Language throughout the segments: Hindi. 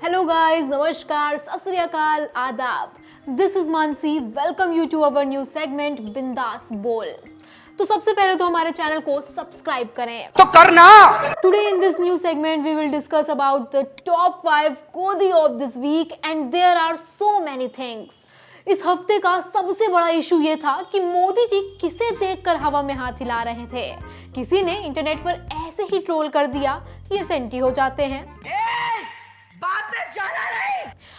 Hello guys, नमस्कार, सत श्री अकाल, आदाब. This is Mansi. Welcome you to our new segment बिंदास बोल. तो सबसे पहले तो हमारे चैनल को सब्सक्राइब करें. तो करना. Today in this new segment we will discuss about the top 5 Kodi of this week and there are so many things. इस हफ्ते का सबसे बड़ा इशू ये था कि मोदी जी किसे देखकर हवा में हाथ हिला रहे थे. किसी ने इंटरनेट पर ऐसे ही ट्रोल कर दिया ये सेंटी हो जाते हैं.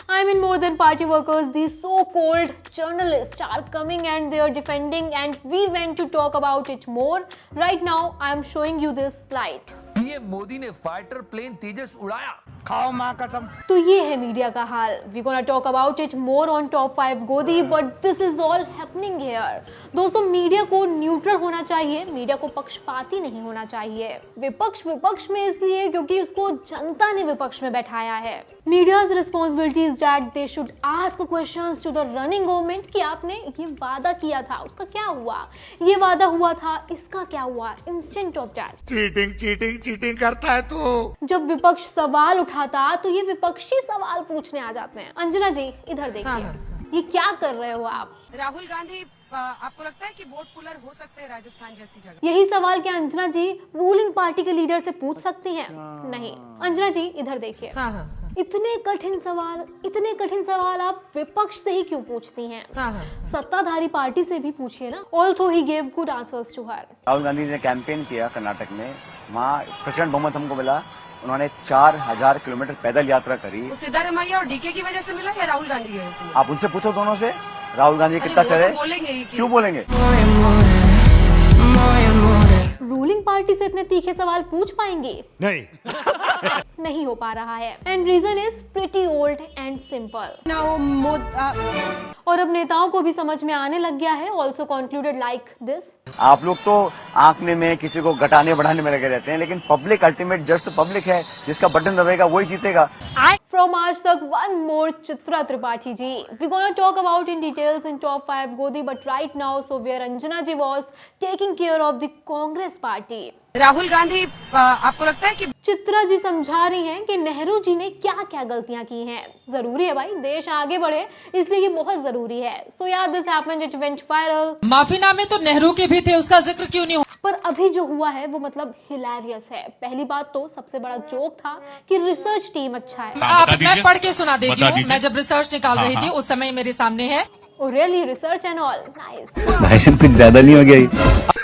I mean, more than party workers, these so-called journalists are coming and they are defending, and we went to talk about it more. Right now, I am showing you this slide. PM Modi ने फाइटर प्लेन तेजस उड़ाया. खाओ माँ कसम. तो ये है मीडिया का हाल. We gonna talk about it more on top 5 गोदी, but this is all happening here. दोस्तों, मीडिया को न्यूट्रल होना चाहिए, मीडिया को पक्षपाती नहीं होना चाहिए. विपक्ष में इसलिए क्योंकि उसको जनता ने विपक्ष में बैठाया है. Media's responsibility is that they should ask questions to the running government कि आपने ये वादा किया था, उसका क्या हुआ? ये वादा हुआ था, इसका क्या हुआ? Instead of that. चीटिंग करता है तू. जब विपक्ष सवाल उठाता तो ये विपक्षी सवाल पूछने आ जाते हैं. अंजना जी इधर देखिए. ये क्या कर रहे हो आप? राहुल गांधी आपको लगता है कि वोट पुलर हो सकते हैं राजस्थान जैसी जगह? यही सवाल क्या अंजना जी रूलिंग पार्टी के लीडर से पूछ सकती हैं? नहीं. अंजना जी इधर देखिए. इतने कठिन सवाल आप विपक्ष से ही क्यों पूछती हैं? सत्ताधारी पार्टी से भी पूछिए ना. Also he gave good answers to her. Rahul Gandhi ने कैंपेन किया कर्नाटक में, वहाँ प्रचंड बहुमत हमको मिला. उन्होंने 4000 किलोमीटर पैदल यात्रा करी. सिद्धारमैया और डीके की वजह से मिला या राहुल गांधी की वजह से? आप उनसे पूछो दोनों से, राहुल गांधी कितना चले. बोलेंगे ही क्यों बोलेंगे? रूलिंग पार्टी से इतने तीखे सवाल पूछ पाएंगे? नहीं हो पा रहा है. And reason is pretty old and simple. और अब नेताओं को भी समझ में आने लग गया है. Also concluded like this. आप लोग तो आंकने में किसी को घटाने बढ़ाने में लगे रहते हैं, लेकिन पब्लिक अल्टीमेट जज तो पब्लिक है. जिसका बटन दबेगा वही जीतेगा. From आज तक one more Chitra Tripathi ji. We gonna talk about in details in top 5 गोदी, but right now so where Anjana ji was taking care of the Congress party. Rahul Gandhi आपको लगता है कि चित्रा जी समझा रही हैं कि नेहरू जी ने क्या क्या गलतियां की हैं. जरूरी है भाई, देश आगे बढ़े, इसलिए ये बहुत जरूरी है. So yeah, this happened, it went viral. माफीनामे तो नेहरू के भी थे, उसका जिक्र क्यों नहीं? पर अभी जो हुआ है वो मतलब हिलेरियस है. पहली बात तो सबसे बड़ा जोक था कि रिसर्च टीम अच्छा है. मैं पढ़ के सुना देती हूँ. मैं जब रिसर्च निकाल रही थी उस समय मेरे सामने है. Oh really? Research and all? Nice. भाई सिर्फ कुछ ज्यादा नहीं हो गया.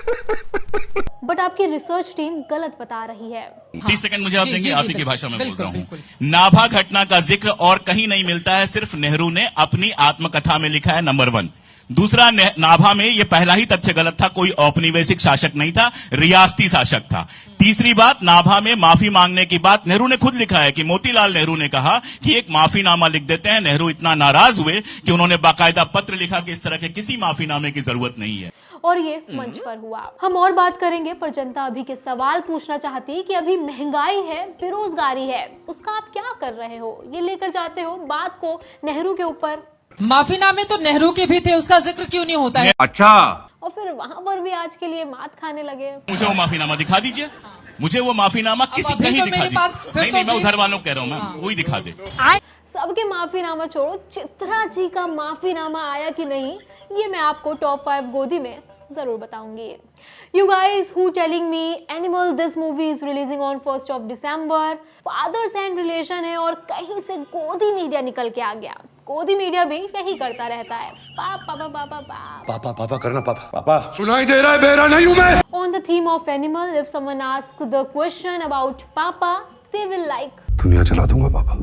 बट आपकी रिसर्च टीम गलत बता रही है. 30 सेकंड मुझे आप देंगे. आप ही की भाषा में बोल बिल्कुल, रहा हूँ. बिल्कुल. नाभा घटना का जिक्र और कहीं नहीं मिलता है, सिर्फ नेहरू ने अपनी आत्मकथा में लिखा है. नंबर 1. दूसरा, नाभा में ये पहला ही तथ्य गलत था. कोई औपनिवेशिक शासक नहीं था, रियासती शासक था. तीसरी बात, नाभा में माफी मांगने की बात नेहरू ने खुद लिखा है कि मोतीलाल नेहरू ने कहा कि एक माफीनामा लिख देते हैं. नेहरू इतना नाराज हुए कि उन्होंने बाकायदा पत्र लिखा कि इस तरह के किसी माफीनामे की जरूरत नहीं है. और ये मंच पर हुआ. हम और बात करेंगे, पर जनता अभी के सवाल पूछना चाहती कि अभी महंगाई है, बेरोजगारी है, उसका आप क्या कर रहे हो? ये लेकर जाते हो बात को नेहरू के ऊपर. माफीनामे तो नेहरू के भी थे, उसका जिक्र क्यों नहीं होता है? अच्छा. और फिर वहां पर भी आज के लिए मात खाने लगे. मुझे वो माफीनामा दिखा दीजिए. मुझे वो माफीनामा किसी अभी कहीं तो दिखा मेरे दीजिए. पास फिर नहीं, तो मैं उधर वालों कह रहा हूँ. मैं वही दिखा दे. सबके माफीनामा छोड़ो, चित्रा जी का माफीनामा आया कि नहीं, ये मैं आपको टॉप 5 गोदी में जरूर बताऊंगी. You guys who telling me Animal this movie is releasing on 1st of December. Fathers and relation है और कहीं से गोदी मीडिया निकल के आ गया. गोदी मीडिया भी यही करता रहता है. पापा करना पापा. सुनाई दे रहा है, बेरा नहीं हूँ मैं. On the theme of animal, if someone asks the question about Papa, they will like. दुनिया चला दूंगा पापा.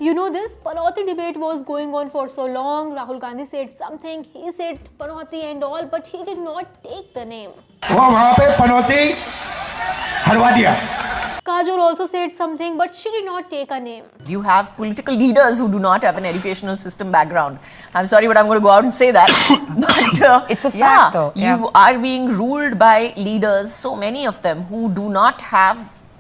You know this Panoti debate was going on for so long. Rahul Gandhi said something, he said Panoti and all, but he did not take the name. वो वहाँ पे पनौती हरवा दिया. Kajol also said something, but she did not take a name. You have political leaders who do not have an educational system background. I'm sorry, but I'm going to go out and say that. But It's a fact, though. you are being ruled by leaders, so many of them, who do not have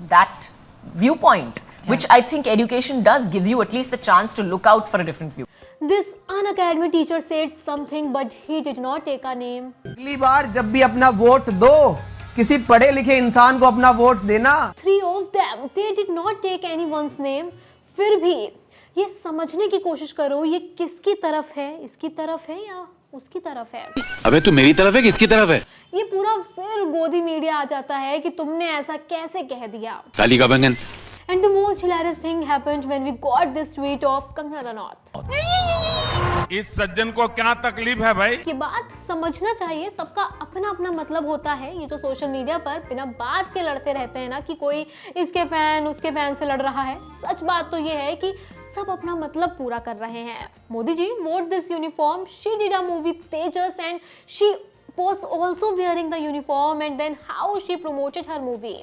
that viewpoint, which I think education does give you at least the chance to look out for a different view. This unacademy teacher said something, but he did not take a name. अगली बार जब भी अपना वोट दो, किसी पढ़े लिखे इंसान को अपना वोट देना. 3 of them, they did not take anyone's name. फिर भी ये समझने की कोशिश करो ये किसकी तरफ है, इसकी तरफ है या उसकी तरफ है। अबे तू मेरी तरफ है किसकी तरफ है? ये पूरा फिर गोदी मीडिया आ जाता है कि तुमने ऐसा कैसे कह दिया। ताली का बंधन। And the most hilarious thing happened when we got this tweet of Kangana Ranaut. इस सज्जन को क्या तकलीफ है भाई? ये बात समझना चाहिए, सबका अपना अपना मतलब होता है। ये जो सोशल मीडिया पर बिना बात के लड़ते रहते हैं ना कि कोई इसके फैन उसके फैन से लड़ रहा है, सच बात तो ये है कि सब अपना मतलब पूरा कर रहे हैं। Modi ji wore this uniform, she did a movie Tejas and she was also wearing the uniform, and then how she promoted her movie.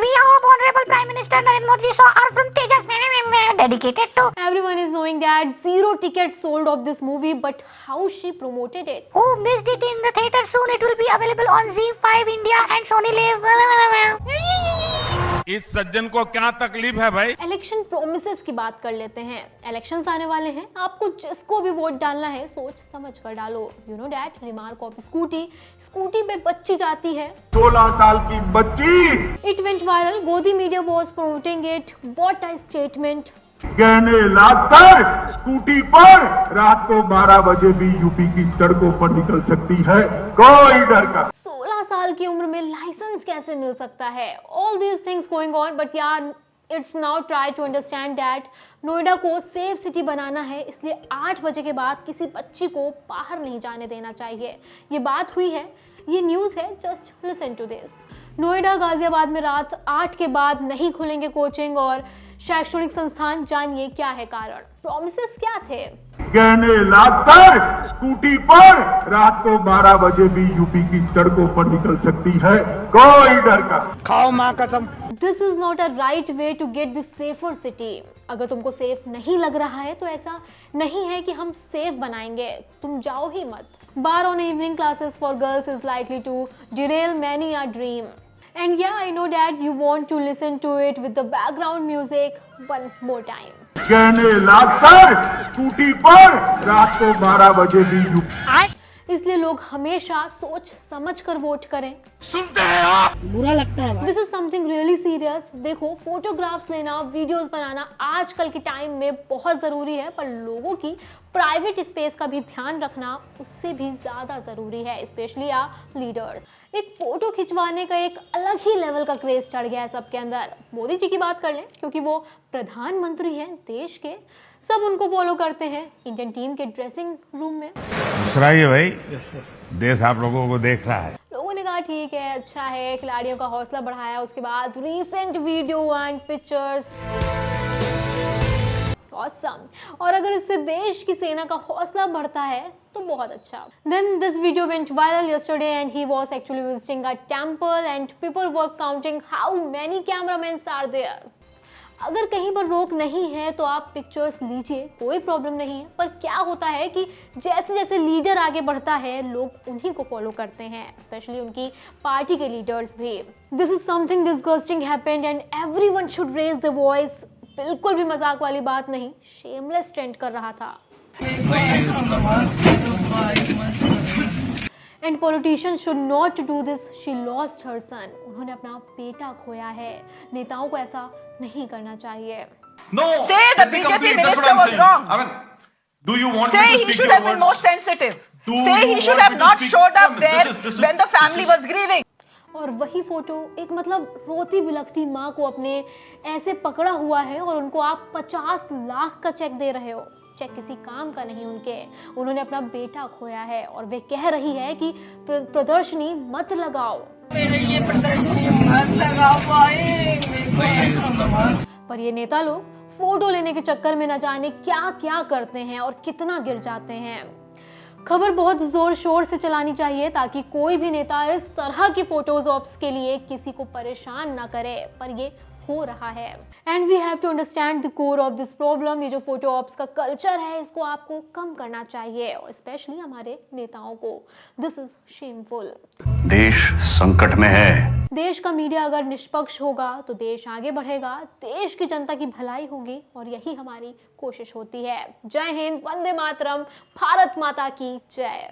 We hope Honorable Prime Minister Narendra Modi saw our film Tejas dedicated to Everyone is knowing that 0 tickets sold of this movie, but how she promoted it. who missed it in the theater. Soon it will be available on ZEE5 India and Sony Live. इस सज्जन को क्या तकलीफ है भाई? इलेक्शन प्रोमिसेस की बात कर लेते हैं। इलेक्शंस आने वाले हैं, आपको जिसको भी वोट डालना है सोच समझ कर डालो। You know that remark of scooty पे बच्ची जाती है, 16 साल की बच्ची। इट वेंट वायरल, गोदी media was promoting it. What a statement. गहने लाकर स्कूटी पर रात को 12 बजे भी यूपी की सड़कों पर निकल सकती है, कोई डर का। 16 साल की उम्र में लाइसेंस कैसे मिल सकता है? All these things going on, but यार it's now try to understand that Noida को सेफ सिटी बनाना है, इसलिए 8 बजे के बाद किसी बच्ची को बाहर नहीं जाने देना चाहिए। ये बात हुई है, ये न्यूज़ है, just listen to this. Noida Ghaziabad में रात 8 के बाद नहीं खुलेंगे कोचिंग और शैक्षणिक संस्थान, जानिए क्या है कारण। प्रॉमिसेस क्या थे? गहने लाकर स्कूटी पर रात को 12 बजे भी यूपी की सड़कों पर निकल सकती है, कोई डर का। खाओ माँ कसम। This is not a right way to get this safer city. अगर तुमको सेफ नहीं लग रहा है तो ऐसा नहीं है कि हम सेफ बनाएंगे, तुम जाओ ही मत। Bar on evening classes for girls is likely to derail many a dream. And yeah, I know that you want to listen to it with the background music one more time. गहने लाकर स्कूटी पर रात को 12 बजे भी यूपी। इसलिए लोग हमेशा सोच समझ कर वोट करें। सुनते हैं आप? बुरा लगता है। This is something really serious. देखो, फोटोग्राफ्स लेना, वीडियोस बनाना आजकल के टाइम में बहुत ज़रूरी है, पर लोगों की प्राइवेट स्पेस का भी ध्यान रखना उससे भी ज़्यादा ज़रूरी है, स्पेशली आ लीडर्स। एक फ़ोटो खिंचवाने का एक अलग ही लेवल का क्रेज चढ़ गया है सबके अंदर। मोदी जी की बात कर लें, क्योंकि वो प्रधानमंत्री हैं देश के, सब उनको फॉलो करते हैं इंडियन टीम के ड्रेसिंग रूम में। मुस्कुराइए भाई, देश आप लोगों को देख रहा है। लोगों ने कहा ठीक है, अच्छा है, खिलाड़ियों का हौसला बढ़ाया। उसके बाद recent video and pictures awesome, और अगर इससे देश की सेना का हौसला बढ़ता है तो बहुत अच्छा। Then this video went viral yesterday and he was actually visiting a temple and people were counting how many cameramen are there. अगर कहीं पर रोक नहीं है तो आप पिक्चर्स लीजिए, कोई प्रॉब्लम नहीं है, पर क्या होता है कि जैसे जैसे लीडर आगे बढ़ता है लोग उन्हीं को फॉलो करते हैं, स्पेशली उनकी पार्टी के लीडर्स भी। This is something disgusting happened and everyone should raise the voice. बिल्कुल भी मजाक वाली बात नहीं, शेमलेस ट्रेंड कर रहा था। And politician should not do this, she lost her son. उन्होंने अपना बेटा खोया है, नेताओं को ऐसा नहीं करना चाहिए। Say the BJP minister was wrong. Do you want Say he should have been more sensitive. Say he should have not showed up there when the family was grieving. और वही फोटो एक मतलब रोती बिलखती माँ को अपने ऐसे पकड़ा हुआ है और उनको आप 50 लाख का चेक दे रहे हो। चेक किसी काम का नहीं उनके, उन्होंने अपना बेटा खोया है और वे कह रही है कि प्रदर्शनी मत लगाओ। पर ये नेता लोग फोटो लेने के चक्कर में न जाने क्या क्या करते हैं और कितना गिर जाते हैं। खबर बहुत जोर शोर से चलानी चाहिए ताकि कोई भी नेता इस तरह की फोटोज ऑप्स के लिए किसी को परेशान ना करे, पर ये हो रहा है। And we have to understand the core of this problem. ये जो फोटो ऑप्स का कल्चर है इसको आपको कम करना चाहिए, और स्पेशली हमारे नेताओं को। This is shameful. देश संकट में है। देश का मीडिया अगर निष्पक्ष होगा तो देश आगे बढ़ेगा, देश की जनता की भलाई होगी, और यही हमारी कोशिश होती है। जय हिंद, वंदे मातरम, भारत माता की जय।